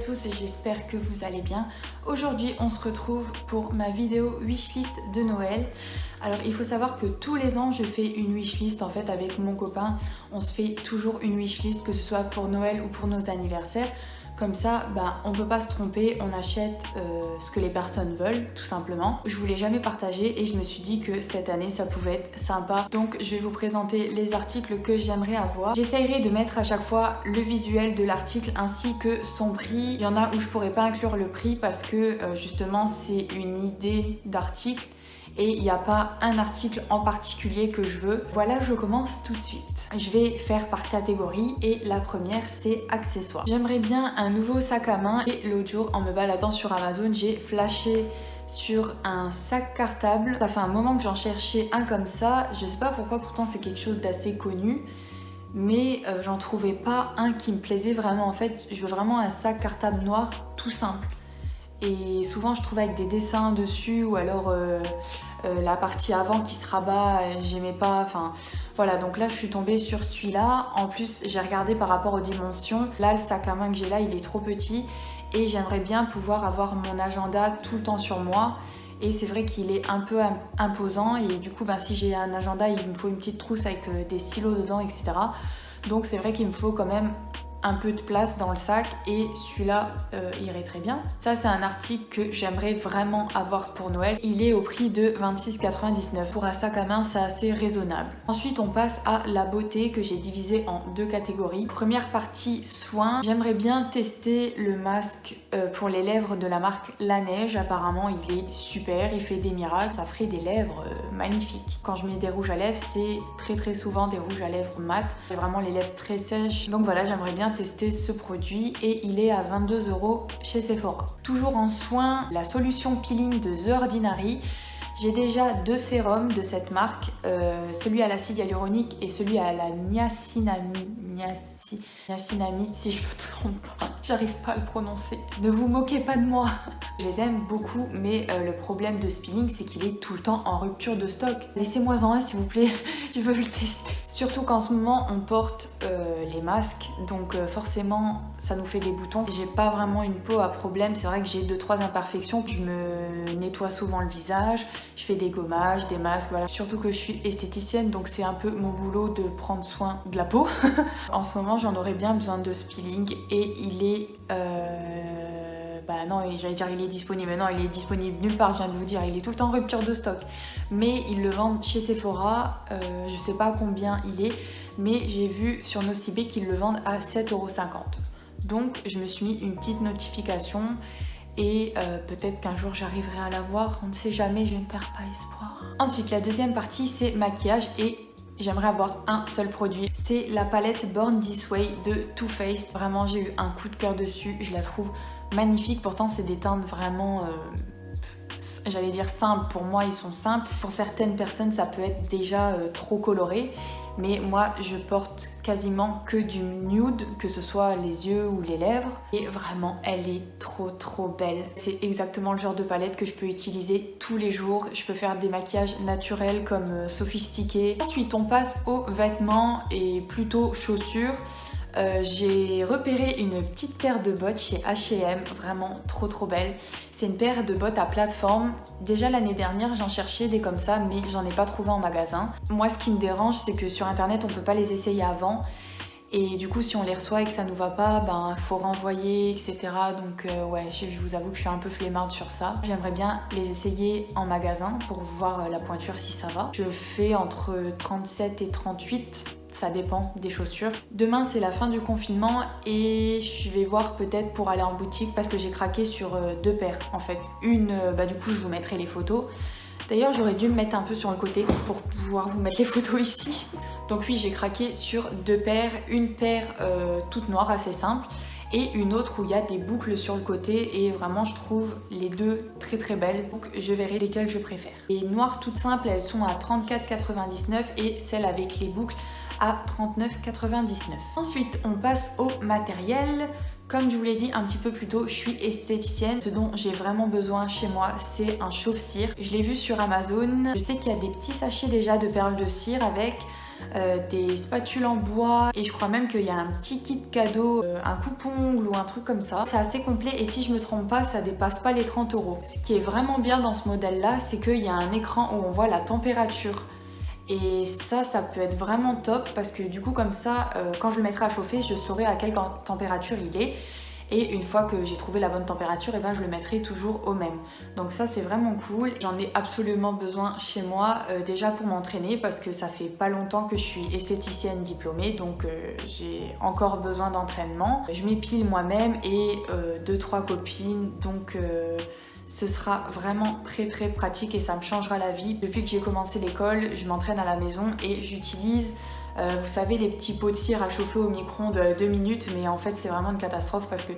tous, j'espère que vous allez bien. Aujourd'hui on se retrouve pour ma vidéo wishlist de Noël. Alors il faut savoir que tous les ans je fais une wishlist en fait avec mon copain. On se fait toujours une wishlist, que ce soit pour Noël ou pour nos anniversaires. Comme ça, on peut pas se tromper, on achète ce que les personnes veulent, tout simplement. Je voulais jamais partager et je me suis dit que cette année ça pouvait être sympa. Donc je vais vous présenter les articles que j'aimerais avoir. J'essayerai de mettre à chaque fois le visuel de l'article ainsi que son prix. Il y en a où je pourrais pas inclure le prix parce que justement c'est une idée d'article. Et il n'y a pas un article en particulier que je veux. Voilà, je commence tout de suite. Je vais faire par catégorie et la première c'est accessoires. J'aimerais bien un nouveau sac à main et l'autre jour en me baladant sur Amazon j'ai flashé sur un sac cartable. Ça fait un moment que j'en cherchais un comme ça. Je sais pas pourquoi, pourtant c'est quelque chose d'assez connu. Mais j'en trouvais pas un qui me plaisait vraiment. En fait, je veux vraiment un sac cartable noir tout simple. Et souvent je trouve avec des dessins dessus ou alors la partie avant qui se rabat, j'aimais pas, enfin voilà, donc là je suis tombée sur celui-là. En plus j'ai regardé par rapport aux dimensions, là le sac à main que j'ai là il est trop petit et j'aimerais bien pouvoir avoir mon agenda tout le temps sur moi. Et c'est vrai qu'il est un peu imposant et du coup si j'ai un agenda il me faut une petite trousse avec des stylos dedans, etc. Donc c'est vrai qu'il me faut quand même un peu de place dans le sac et celui-là irait très bien. Ça c'est un article que j'aimerais vraiment avoir pour Noël. Il est au prix de 26,99 €. Pour un sac à main c'est assez raisonnable. Ensuite on passe à la beauté que j'ai divisé en deux catégories. Première partie soins. J'aimerais bien tester le masque pour les lèvres de la marque La Neige. Apparemment il est super, il fait des miracles, ça ferait des lèvres magnifiques. Quand je mets des rouges à lèvres c'est très souvent des rouges à lèvres mat. J'ai vraiment les lèvres très sèches. Donc voilà, j'aimerais bien tester ce produit et il est à 22 € chez Sephora. Toujours en soins, la solution peeling de The Ordinary. J'ai déjà deux sérums de cette marque, celui à l'acide hyaluronique et celui à la niacinamide, si je me trompe pas, j'arrive pas à le prononcer. Ne vous moquez pas de moi. Je les aime beaucoup, mais le problème de ce peeling c'est qu'il est tout le temps en rupture de stock. Laissez-moi en un s'il vous plaît, je veux le tester. Surtout qu'en ce moment on porte les masques, donc forcément ça nous fait des boutons. J'ai pas vraiment une peau à problème, c'est vrai que j'ai 2-3 imperfections. Je me nettoie souvent le visage, je fais des gommages, des masques, voilà. Surtout que je suis esthéticienne, donc c'est un peu mon boulot de prendre soin de la peau. En ce moment j'en aurais bien besoin de ce peeling et il est... non, j'allais dire il est disponible, mais non, il est disponible nulle part, je viens de vous dire, il est tout le temps en rupture de stock. Mais ils le vendent chez Sephora, je sais pas combien il est, mais j'ai vu sur Nocibé qu'ils le vendent à 7,50 €. Donc je me suis mis une petite notification et peut-être qu'un jour j'arriverai à l'avoir, on ne sait jamais, je ne perds pas espoir. Ensuite la deuxième partie c'est maquillage et j'aimerais avoir un seul produit. C'est la palette Born This Way de Too Faced. Vraiment j'ai eu un coup de cœur dessus, je la trouve magnifique. Pourtant c'est des teintes vraiment j'allais dire simples, pour moi ils sont simples. Pour certaines personnes ça peut être déjà trop coloré, mais moi je porte quasiment que du nude, que ce soit les yeux ou les lèvres, et vraiment elle est trop belle. C'est exactement le genre de palette que je peux utiliser tous les jours. Je peux faire des maquillages naturels comme sophistiqués. Ensuite on passe aux vêtements et plutôt chaussures. J'ai repéré une petite paire de bottes chez H&M, vraiment trop belle. C'est une paire de bottes à plateforme. Déjà l'année dernière j'en cherchais des comme ça, mais j'en ai pas trouvé en magasin. Moi ce qui me dérange c'est que sur internet on peut pas les essayer avant. Et du coup si on les reçoit et que ça nous va pas, faut renvoyer, etc. Donc ouais, je vous avoue que je suis un peu flemmarde sur ça. J'aimerais bien les essayer en magasin pour voir la pointure si ça va. Je fais entre 37 et 38. Ça dépend des chaussures. Demain c'est la fin du confinement et je vais voir peut-être pour aller en boutique parce que j'ai craqué sur deux paires en fait. Une, du coup je vous mettrai les photos. D'ailleurs j'aurais dû me mettre un peu sur le côté pour pouvoir vous mettre les photos ici. Donc oui j'ai craqué sur deux paires. Une paire toute noire assez simple et une autre où il y a des boucles sur le côté et vraiment je trouve les deux très belles. Donc je verrai lesquelles je préfère. Les noires toutes simples elles sont à 34,99 € et celles avec les boucles à 39,99 €. Ensuite on passe au matériel. Comme je vous l'ai dit un petit peu plus tôt, je suis esthéticienne. Ce dont j'ai vraiment besoin chez moi, c'est un chauffe-cire. Je l'ai vu sur Amazon. Je sais qu'il y a des petits sachets déjà de perles de cire avec des spatules en bois et je crois même qu'il y a un petit kit cadeau, un coupe-ongle ou un truc comme ça. C'est assez complet et si je me trompe pas, ça dépasse pas les 30 €. Ce qui est vraiment bien dans ce modèle-là, c'est qu'il y a un écran où on voit la température. Et ça peut être vraiment top parce que du coup comme ça, quand je le mettrai à chauffer, je saurai à quelle température il est. Et une fois que j'ai trouvé la bonne température, et ben je le mettrai toujours au même. Donc ça c'est vraiment cool. J'en ai absolument besoin chez moi, déjà pour m'entraîner parce que ça fait pas longtemps que je suis esthéticienne diplômée, donc j'ai encore besoin d'entraînement. Je m'épile moi-même et 2-3 copines, donc ce sera vraiment très pratique et ça me changera la vie. Depuis que j'ai commencé l'école, je m'entraîne à la maison et j'utilise, vous savez, les petits pots de cire à chauffer au micro-ondes 2 minutes, mais en fait c'est vraiment une catastrophe parce que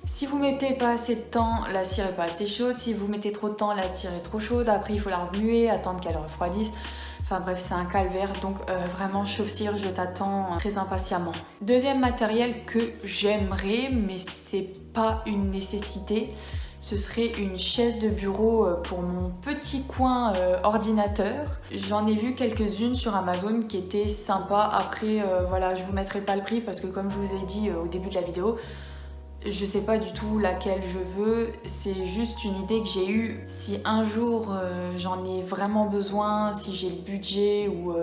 si vous mettez pas assez de temps, la cire est pas assez chaude. Si vous mettez trop de temps, la cire est trop chaude. Après il faut la remuer, attendre qu'elle refroidisse. Enfin bref, c'est un calvaire, donc vraiment chauffe-cire, je t'attends très impatiemment. Deuxième matériel que j'aimerais, mais c'est pas une nécessité, ce serait une chaise de bureau pour mon petit coin ordinateur. J'en ai vu quelques-unes sur Amazon qui étaient sympas. Après, voilà, je vous mettrai pas le prix parce que comme je vous ai dit au début de la vidéo, je sais pas du tout laquelle je veux, c'est juste une idée que j'ai eue. Si un jour j'en ai vraiment besoin, si j'ai le budget ou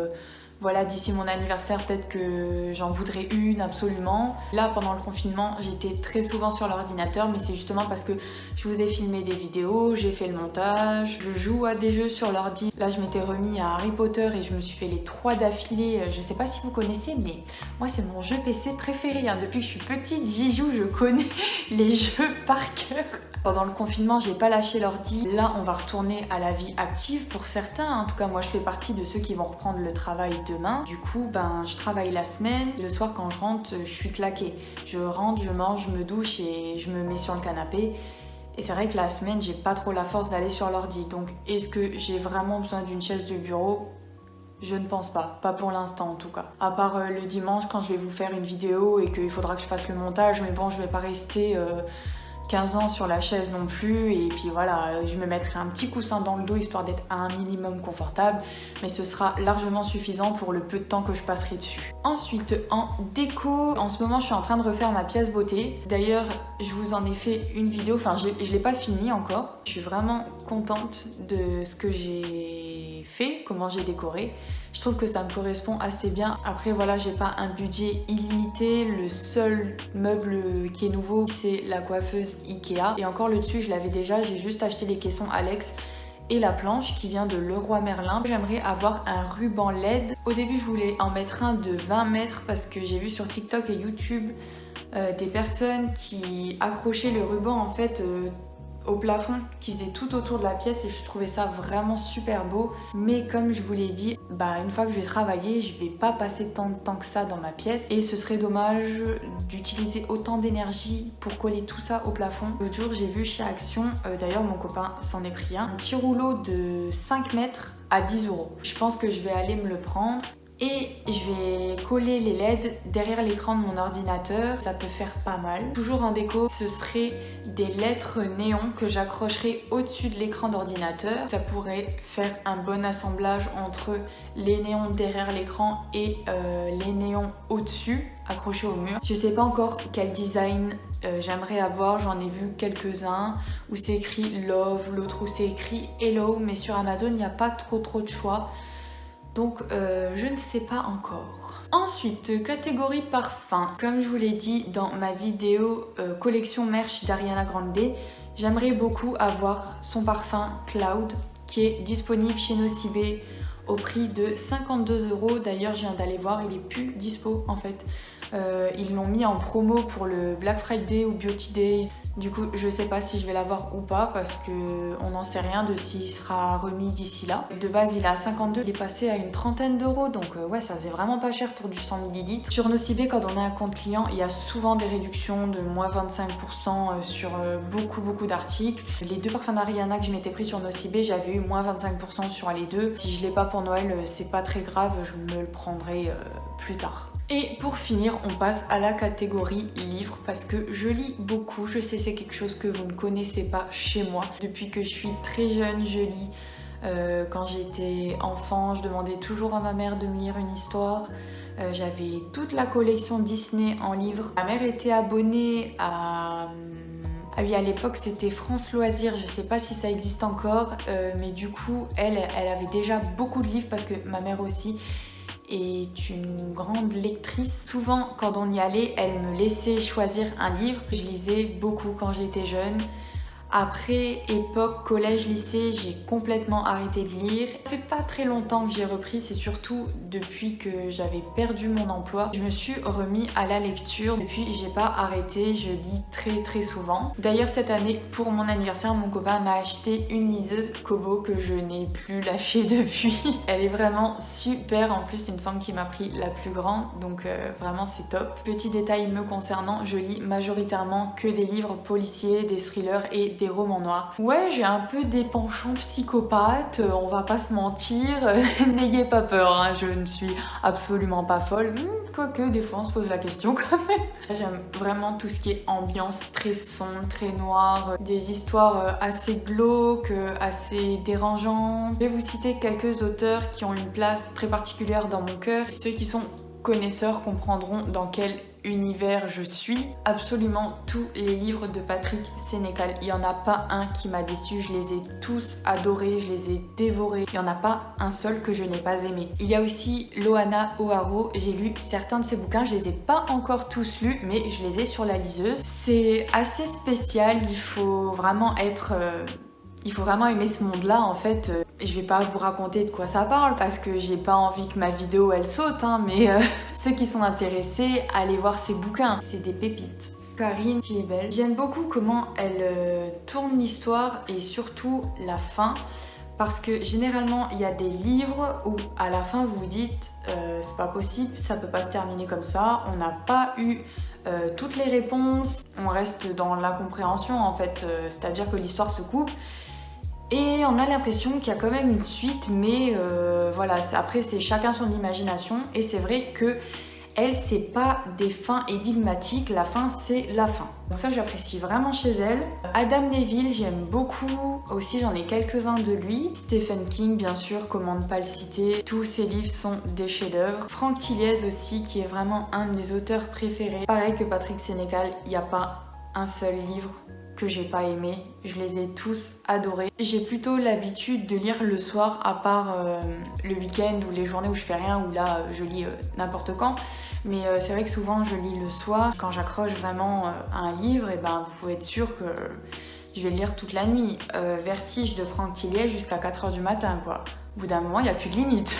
voilà, d'ici mon anniversaire, peut-être que j'en voudrais une absolument. Là, pendant le confinement, j'étais très souvent sur l'ordinateur, mais c'est justement parce que je vous ai filmé des vidéos, j'ai fait le montage, je joue à des jeux sur l'ordi. Là, je m'étais remis à Harry Potter et je me suis fait les 3 d'affilée. Je sais pas si vous connaissez, mais moi, c'est mon jeu PC préféré. Hein. Depuis que je suis petite, j'y joue, je connais les jeux par cœur. Pendant le confinement, j'ai pas lâché l'ordi. Là, on va retourner à la vie active pour certains. En tout cas, moi, je fais partie de ceux qui vont reprendre le travail demain. Du coup, je travaille la semaine. Le soir, quand je rentre, je suis claquée. Je rentre, je mange, je me douche et je me mets sur le canapé. Et c'est vrai que la semaine, j'ai pas trop la force d'aller sur l'ordi. Donc, est-ce que j'ai vraiment besoin d'une chaise de bureau ? Je ne pense pas pour l'instant en tout cas. À part le dimanche quand je vais vous faire une vidéo et qu'il faudra que je fasse le montage, mais bon, je vais pas rester 15 ans sur la chaise non plus, et puis voilà, je me mettrai un petit coussin dans le dos histoire d'être un minimum confortable, mais ce sera largement suffisant pour le peu de temps que je passerai dessus. Ensuite, en déco, en ce moment je suis en train de refaire ma pièce beauté. D'ailleurs, je vous en ai fait une vidéo, enfin je l'ai pas fini encore. Je suis vraiment contente de ce que j'ai fait, comment j'ai décoré. Je trouve que ça me correspond assez bien. Après voilà, j'ai pas un budget illimité. Le seul meuble qui est nouveau, c'est la coiffeuse Ikea. Et encore le dessus, je l'avais déjà. J'ai juste acheté les caissons Alex et la planche qui vient de Leroy Merlin. J'aimerais avoir un ruban LED. Au début, je voulais en mettre un de 20 mètres parce que j'ai vu sur TikTok et YouTube des personnes qui accrochaient le ruban en fait au plafond, qui faisait tout autour de la pièce, et je trouvais ça vraiment super beau. Mais comme je vous l'ai dit, une fois que je vais travailler, je vais pas passer tant de temps que ça dans ma pièce et ce serait dommage d'utiliser autant d'énergie pour coller tout ça au plafond. L'autre jour, j'ai vu chez Action, d'ailleurs mon copain s'en est pris un petit rouleau de 5 mètres à 10 €. Je pense que je vais aller me le prendre. Et je vais coller les LED derrière l'écran de mon ordinateur, ça peut faire pas mal. Toujours en déco, ce serait des lettres néons que j'accrocherai au-dessus de l'écran d'ordinateur. Ça pourrait faire un bon assemblage entre les néons derrière l'écran et les néons au-dessus, accrochés au mur. Je sais pas encore quel design j'aimerais avoir, j'en ai vu quelques-uns où c'est écrit Love, l'autre où c'est écrit Hello, mais sur Amazon il n'y a pas trop de choix. Donc je ne sais pas encore. Ensuite, catégorie parfum. Comme je vous l'ai dit dans ma vidéo collection merch d'Ariana Grande, j'aimerais beaucoup avoir son parfum Cloud qui est disponible chez Nocibé au prix de 52 €. D'ailleurs, je viens d'aller voir, il est plus dispo en fait. Ils l'ont mis en promo pour le Black Friday ou Beauty Days. Du coup, je sais pas si je vais l'avoir ou pas parce qu'on n'en sait rien de s'il sera remis d'ici là. De base, il est à 52, il est passé à une trentaine d'euros, donc ouais, ça faisait vraiment pas cher pour du 100 ml. Sur Nocibé, quand on a un compte client, il y a souvent des réductions de moins 25% sur beaucoup d'articles. Les 2 parfums d'Ariana que je m'étais pris sur Nocibé, j'avais eu moins 25% sur les 2. Si je l'ai pas pour Noël, c'est pas très grave, je me le prendrai plus tard. Et pour finir, on passe à la catégorie livres parce que je lis beaucoup. Je sais, c'est quelque chose que vous ne connaissez pas chez moi. Depuis que je suis très jeune, je lis. Quand j'étais enfant, je demandais toujours à ma mère de me lire une histoire. J'avais toute la collection Disney en livres. Ma mère était abonnée à... Ah oui, à l'époque c'était France Loisirs, je sais pas si ça existe encore, mais du coup elle avait déjà beaucoup de livres parce que ma mère aussi est une grande lectrice. Souvent quand on y allait, elle me laissait choisir un livre. Je lisais beaucoup quand j'étais jeune. Après, époque collège-lycée, j'ai complètement arrêté de lire. Ça fait pas très longtemps que j'ai repris, c'est surtout depuis que j'avais perdu mon emploi. Je me suis remis à la lecture. Depuis, j'ai pas arrêté, je lis très souvent. D'ailleurs, cette année, pour mon anniversaire, mon copain m'a acheté une liseuse Kobo que je n'ai plus lâchée depuis. Elle est vraiment super. En plus, il me semble qu'il m'a pris la plus grande, donc vraiment c'est top. Petit détail me concernant, je lis majoritairement que des livres policiers, des thrillers et des romans noirs. Ouais, j'ai un peu des penchants psychopathes, on va pas se mentir, n'ayez pas peur, hein, je ne suis absolument pas folle, quoique des fois on se pose la question quand même. J'aime vraiment tout ce qui est ambiance très sombre, très noire, des histoires assez glauques, assez dérangeantes. Je vais vous citer quelques auteurs qui ont une place très particulière dans mon cœur. Ceux qui sont connaisseurs comprendront dans quel univers je suis. Absolument tous les livres de Patrick Sénécal, il n'y en a pas un qui m'a déçu, je les ai tous adorés, je les ai dévorés, il n'y en a pas un seul que je n'ai pas aimé. Il y a aussi Loana O'Haro, j'ai lu certains de ses bouquins, je les ai pas encore tous lus, mais je les ai sur la liseuse. C'est assez spécial, il faut vraiment être... Il faut vraiment aimer ce monde-là en fait. Je vais pas vous raconter de quoi ça parle parce que j'ai pas envie que ma vidéo elle saute, hein, mais ceux qui sont intéressés, allez voir ces bouquins, c'est des pépites. Karine Giebel, j'aime beaucoup comment elle tourne l'histoire et surtout la fin. Parce que généralement il y a des livres où à la fin vous vous dites c'est pas possible, ça peut pas se terminer comme ça, on n'a pas eu toutes les réponses, on reste dans l'incompréhension en fait, c'est-à-dire que l'histoire se coupe. Et on a l'impression qu'il y a quand même une suite, mais voilà, après c'est chacun son imagination. Et c'est vrai que elle, c'est pas des fins énigmatiques, la fin c'est la fin. Donc ça j'apprécie vraiment chez elle. Adam Neville, j'aime beaucoup, aussi j'en ai quelques-uns de lui. Stephen King bien sûr, comment ne pas le citer, tous ses livres sont des chefs-d'œuvre. Franck Tilliez aussi, qui est vraiment un de mes auteurs préférés. Pareil que Patrick Sénécal, il n'y a pas un seul livre que j'ai pas aimé, je les ai tous adorés. J'ai plutôt l'habitude de lire le soir, à part le week-end ou les journées où je fais rien, où là je lis n'importe quand. Mais c'est vrai que souvent je lis le soir. Quand j'accroche vraiment à un livre, et ben vous pouvez être sûr que je vais le lire toute la nuit. Vertige de Franck Tilliez jusqu'à 4h du matin quoi. Au bout d'un moment, il n'y a plus de limite.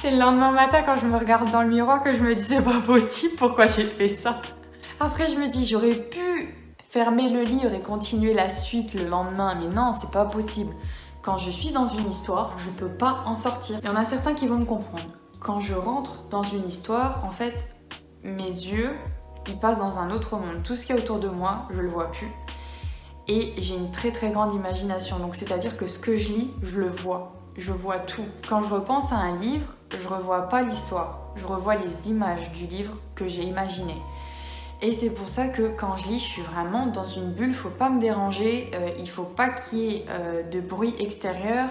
C'est le lendemain matin quand je me regarde dans le miroir que je me dis c'est pas possible, pourquoi j'ai fait ça. Après je me dis j'aurais pu fermer le livre et continuer la suite le lendemain, mais non, c'est pas possible. Quand je suis dans une histoire, je peux pas en sortir. Il y en a certains qui vont me comprendre. Quand je rentre dans une histoire, en fait, mes yeux, ils passent dans un autre monde. Tout ce qui est autour de moi, je le vois plus. Et j'ai une très grande imagination. Donc c'est-à-dire que ce que je lis, je le vois. Je vois tout. Quand je repense à un livre, je revois pas l'histoire. Je revois les images du livre que j'ai imaginé. Et c'est pour ça que quand je lis, je suis vraiment dans une bulle, faut pas me déranger, il faut pas qu'il y ait de bruit extérieur.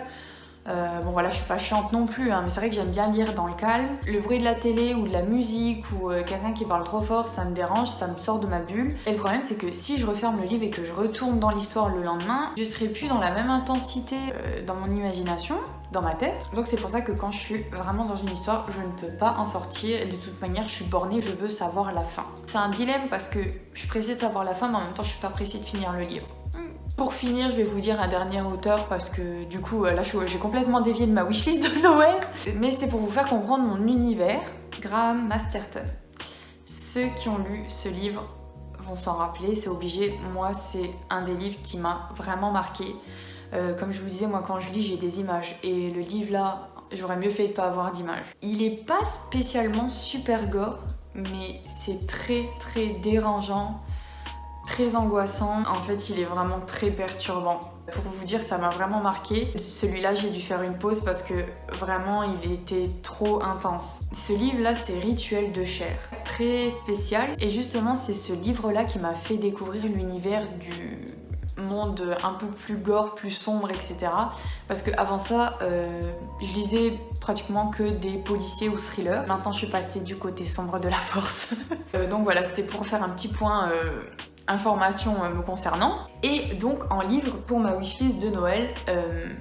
Bon voilà, je suis pas chiante non plus, hein, mais c'est vrai que j'aime bien lire dans le calme. Le bruit de la télé ou de la musique ou quelqu'un qui parle trop fort, ça me dérange, ça me sort de ma bulle. Et le problème c'est que si je referme le livre et que je retourne dans l'histoire le lendemain, je serai plus dans la même intensité dans mon imagination, dans ma tête. Donc c'est pour ça que quand je suis vraiment dans une histoire, je ne peux pas en sortir et de toute manière je suis bornée, je veux savoir la fin. C'est un dilemme parce que je suis pressée de savoir la fin mais en même temps je suis pas pressée de finir le livre. Pour finir, je vais vous dire un dernier auteur parce que du coup là j'ai complètement dévié de ma wishlist de Noël. Mais c'est pour vous faire comprendre mon univers. Graham Masterton. Ceux qui ont lu ce livre vont s'en rappeler, c'est obligé. Moi c'est un des livres qui m'a vraiment marqué. Comme je vous disais, moi quand je lis j'ai des images et le livre là, j'aurais mieux fait de pas avoir d'images. Il est pas spécialement super gore, mais c'est très dérangeant, très angoissant. En fait, il est vraiment très perturbant. Pour vous dire, ça m'a vraiment marqué. Celui-là, j'ai dû faire une pause parce que vraiment, il était trop intense. Ce livre-là, c'est Rituel de chair. Très spécial. Et justement, c'est ce livre-là qui m'a fait découvrir l'univers du monde un peu plus gore, plus sombre, etc. Parce que avant ça, je lisais pratiquement que des policiers ou thrillers. Maintenant, je suis passée du côté sombre de la force. Donc voilà, c'était pour faire un petit point information me concernant. Et donc en livre pour ma wishlist de Noël,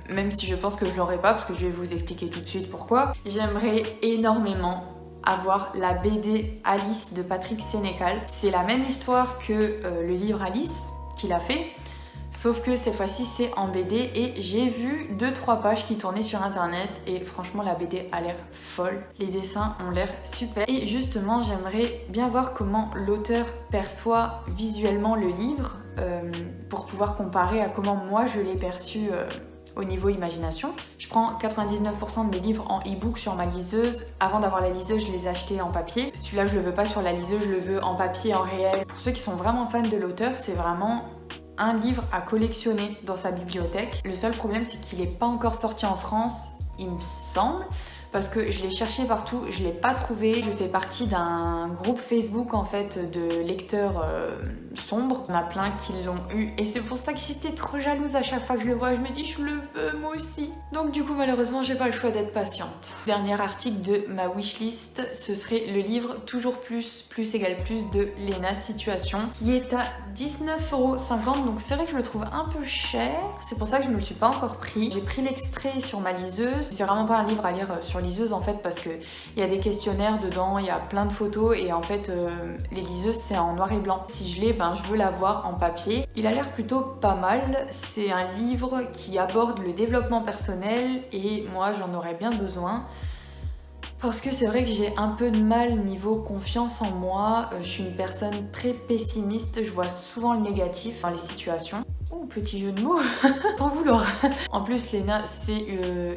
même si je pense que je l'aurai pas, parce que je vais vous expliquer tout de suite pourquoi, j'aimerais énormément avoir la BD Alice de Patrick Sénécal. C'est la même histoire que le livre Alice qu'il a fait, sauf que cette fois-ci c'est en BD et j'ai vu 2-3 pages qui tournaient sur internet et franchement la BD a l'air folle, les dessins ont l'air super et justement j'aimerais bien voir comment l'auteur perçoit visuellement le livre pour pouvoir comparer à comment moi je l'ai perçu au niveau imagination. Je prends 99% de mes livres en e-book sur ma liseuse. Avant d'avoir la liseuse, je les achetais en papier. Celui-là, je le veux pas sur la liseuse, je le veux en papier, en réel. Pour ceux qui sont vraiment fans de l'auteur, c'est vraiment un livre à collectionner dans sa bibliothèque. Le seul problème, c'est qu'il n'est pas encore sorti en France, il me semble, parce que je l'ai cherché partout, je l'ai pas trouvé. Je fais partie d'un groupe Facebook en fait de lecteurs sombres. On a plein qui l'ont eu et c'est pour ça que j'étais trop jalouse à chaque fois que je le vois. Je me dis je le veux moi aussi. Donc du coup malheureusement j'ai pas le choix d'être patiente. Dernier article de ma wishlist, ce serait le livre Toujours plus, plus égale plus de Léna Situation qui est à 19,50 €. Donc c'est vrai que je le trouve un peu cher. C'est pour ça que je ne le suis pas encore pris. J'ai pris l'extrait sur ma liseuse. C'est vraiment pas un livre à lire sur liseuse en fait parce que il y a des questionnaires dedans, il y a plein de photos et en fait les liseuses c'est en noir et blanc. Si je l'ai, je veux l'avoir en papier. Il a l'air plutôt pas mal. C'est un livre qui aborde le développement personnel et moi j'en aurais bien besoin. Parce que c'est vrai que j'ai un peu de mal niveau confiance en moi. Je suis une personne très pessimiste. Je vois souvent le négatif dans les situations. Oh, petit jeu de mots, sans vouloir. En plus, Léna, c'est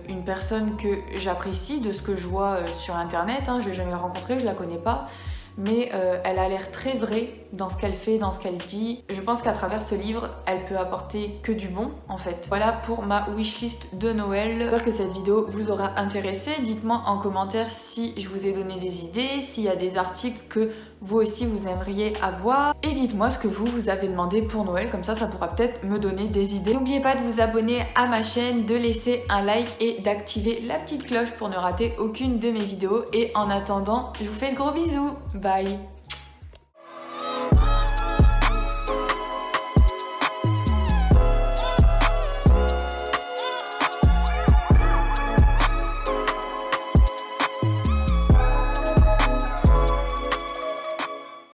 une personne que j'apprécie de ce que je vois sur internet. Je l'ai jamais rencontrée, je la connais pas. Mais elle a l'air très vraie dans ce qu'elle fait, dans ce qu'elle dit. Je pense qu'à travers ce livre, elle peut apporter que du bon en fait. Voilà pour ma wishlist de Noël. J'espère que cette vidéo vous aura intéressé. Dites-moi en commentaire si je vous ai donné des idées, s'il y a des articles que vous aussi vous aimeriez avoir. Et dites-moi ce que vous avez demandé pour Noël, comme ça pourra peut-être me donner des idées. N'oubliez pas de vous abonner à ma chaîne, de laisser un like et d'activer la petite cloche pour ne rater aucune de mes vidéos. Et en attendant, je vous fais de gros bisous. Bye!